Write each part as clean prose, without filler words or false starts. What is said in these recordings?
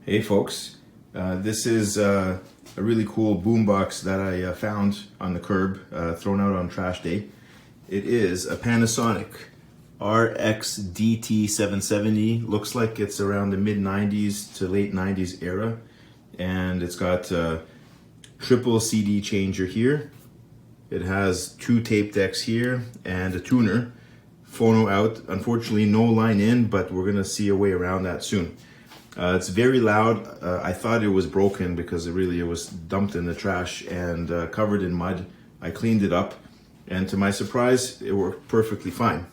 Hey folks, this is a really cool boombox that I found on the curb, thrown out on trash day. It is a Panasonic RX-DT770. Looks like it's around the mid-90s to late 90s era. And it's got a triple CD changer here. It has 2 tape decks here and a tuner. Phono out, unfortunately no line in, but we're gonna see a way around that soon. It's very loud. I thought it was broken because it was dumped in the trash and covered in mud. I cleaned it up, and to my surprise, it worked perfectly fine.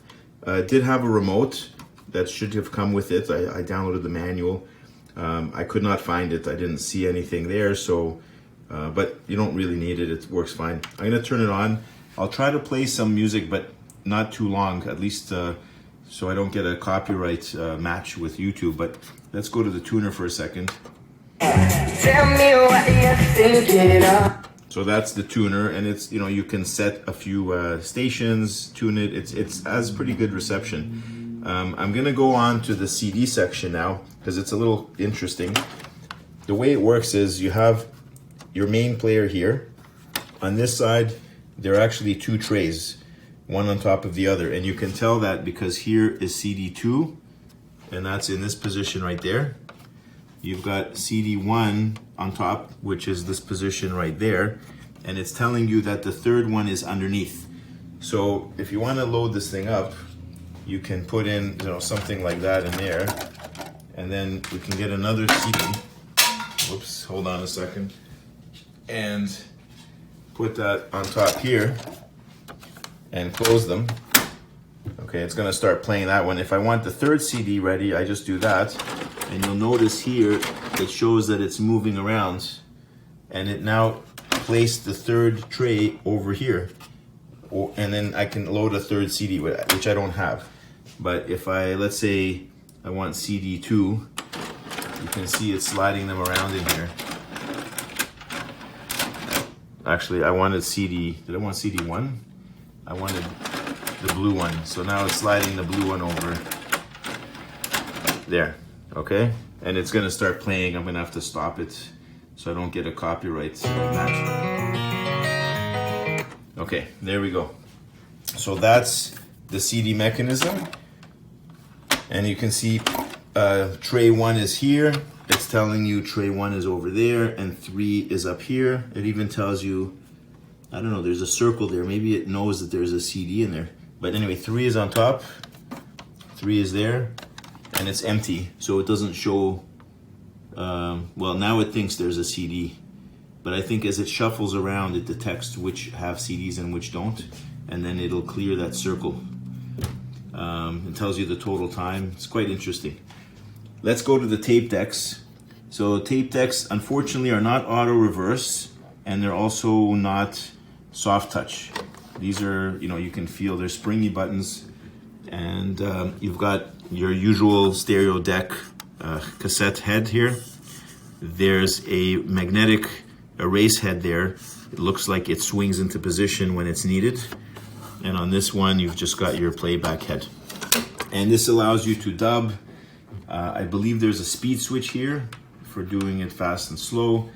It did have a remote that should have come with it. I downloaded the manual. I could not find it. I didn't see anything there, so, but you don't really need it. It works fine. I'm gonna turn it on. I'll try to play some music, but not too long, at least so I don't get a copyright match with YouTube. But let's go to the tuner for a second. Tell me what you're thinking of. So that's the tuner, and it's, you know, you can set a few stations, tune it. It has pretty good reception. I'm gonna go on to the CD section now because it's a little interesting. The way it works is you have your main player here. On this side, there are actually 2 trays, one on top of the other, and you can tell that because here is CD2, and that's in this position right there. You've got CD1 on top, which is this position right there, and it's telling you that the third one is underneath. So if you want to load this thing up, you can put in, you know, something like that in there, and then we can get another CD. Whoops, hold on a second, and put that on top here and close them. Okay, it's gonna start playing that one. If I want the third CD ready, I just do that, and you'll notice here it shows that it's moving around, and it now placed the third tray over here, and then I can load a third CD, which I don't have. But if let's say I want CD2, you can see it's sliding them around in here. Actually, I wanted did I want CD1? I wanted the blue one. So now it's sliding the blue one over there, okay? And it's gonna start playing. I'm gonna have to stop it so I don't get a copyright match. Okay, there we go. So that's the CD mechanism. And you can see tray 1 is here. It's telling you tray 1 is over there and 3 is up here. It even tells you, I don't know, there's a circle there. Maybe it knows that there's a CD in there. But anyway, 3 is on top, 3 is there, and it's empty. So it doesn't show, well, now it thinks there's a CD. But I think as it shuffles around, it detects which have CDs and which don't. And then it'll clear that circle. It tells you the total time. It's quite interesting. Let's go to the tape decks. So tape decks, unfortunately, are not auto reverse, and they're also not soft touch. These are, you know, you can feel they're springy buttons, and you've got your usual stereo deck cassette head here. There's a magnetic erase head there. It looks like it swings into position when it's needed. And on this one, you've just got your playback head. And this allows you to dub. I believe there's a speed switch here for doing it fast and slow.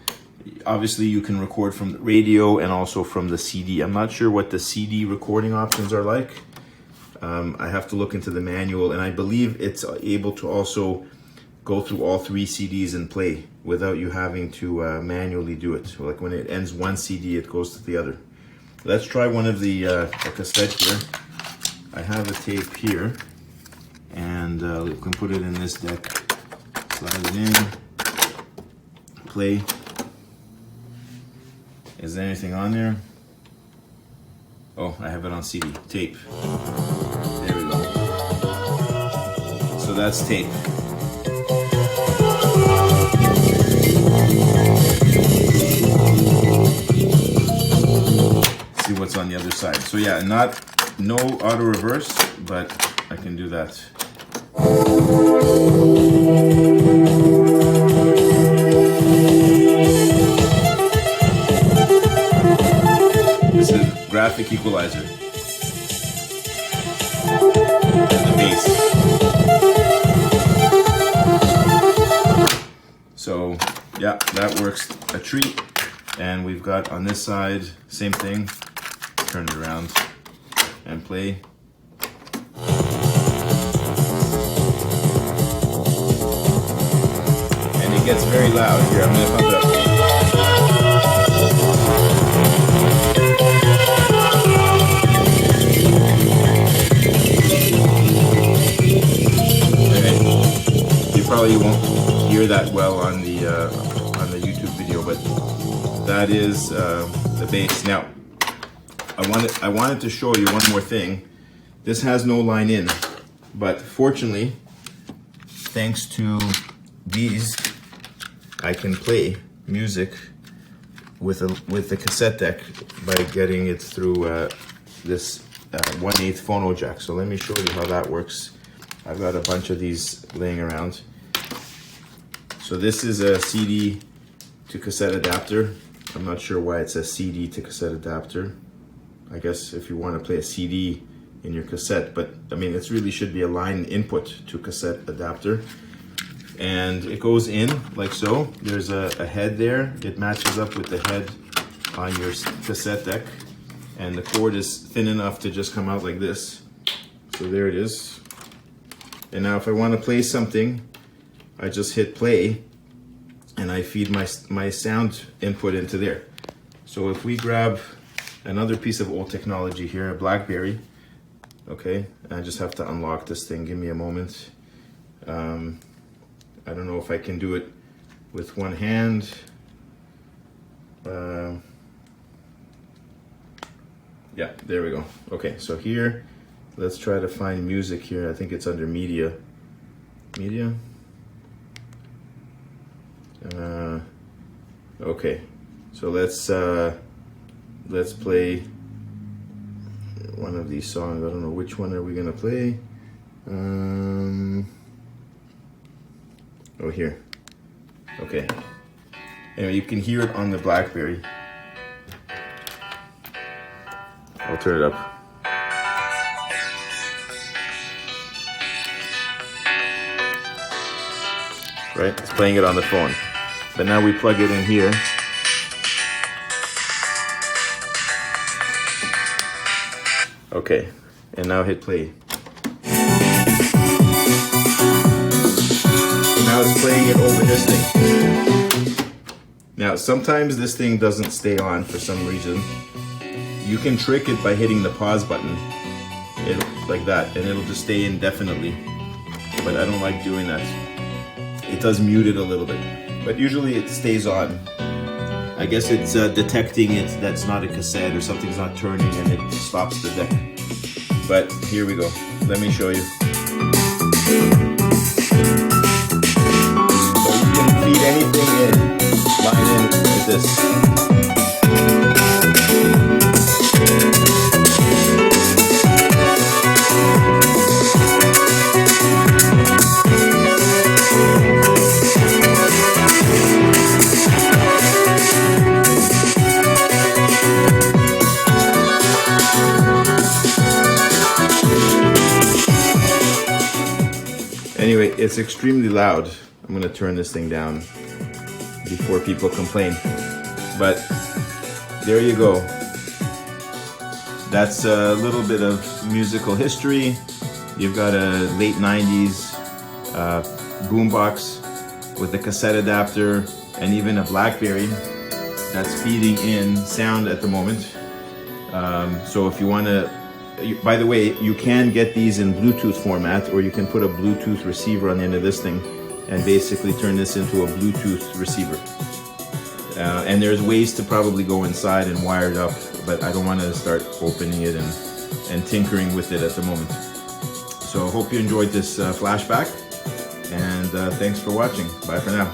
Obviously, you can record from the radio and also from the CD. I'm not sure what the CD recording options are like. I have to look into the manual, and I believe it's able to also go through all 3 CDs and play without you having to manually do it. So like when it ends one CD, it goes to the other. Let's try one of the cassette here. I have a tape here, and we can put it in this deck. Slide it in, play. Is there anything on there? Oh, I have it on CD. Tape. There we go. So that's tape. See what's on the other side. So yeah, no auto reverse, but I can do that. This is graphic equalizer. And the bass. So yeah, that works a treat. And we've got on this side, same thing. Turn it around and play. And it gets very loud here. I'm gonna pump it up. You probably won't hear that well on the YouTube video, but that is the bass. Now, I wanted to show you one more thing. This has no line in, but fortunately, thanks to these, I can play music with the cassette deck by getting it through this 1/8 phono jack. So let me show you how that works. I've got a bunch of these laying around. So this is a CD to cassette adapter. I'm not sure why it says CD to cassette adapter. I guess if you want to play a CD in your cassette, but I mean, it really should be a line input to cassette adapter. And it goes in like so. There's a head there. It matches up with the head on your cassette deck. And the cord is thin enough to just come out like this. So there it is. And now if I want to play something, I just hit play and I feed my sound input into there. So if we grab another piece of old technology here, a BlackBerry, okay, I just have to unlock this thing. Give me a moment. I don't know if I can do it with one hand. Yeah, there we go. Okay, so here, let's try to find music here. I think it's under media. Media? Okay, so let's play one of these songs. I don't know which one are we gonna play. Oh, here. Okay. Anyway, you can hear it on the BlackBerry. I'll turn it up. Right, it's playing it on the phone. But now we plug it in here. Okay, and now hit play. Now it's playing it over this thing. Now, sometimes this thing doesn't stay on for some reason. You can trick it by hitting the pause button, like that, and it'll just stay indefinitely. But I don't like doing that. It does mute it a little bit, but usually it stays on. I guess it's detecting it that's not a cassette or something's not turning and it stops the deck. But here we go. Let me show you. So you can feed anything in, line in with this. Anyway, it's extremely loud. I'm gonna turn this thing down before people complain. But there you go. That's a little bit of musical history. You've got a late 90s boombox with a cassette adapter and even a BlackBerry that's feeding in sound at the moment. So if you want to, by the way, you can get these in Bluetooth format, or you can put a Bluetooth receiver on the end of this thing and basically turn this into a Bluetooth receiver. And there's ways to probably go inside and wire it up, but I don't want to start opening it and tinkering with it at the moment. So I hope you enjoyed this flashback, and thanks for watching. Bye for now.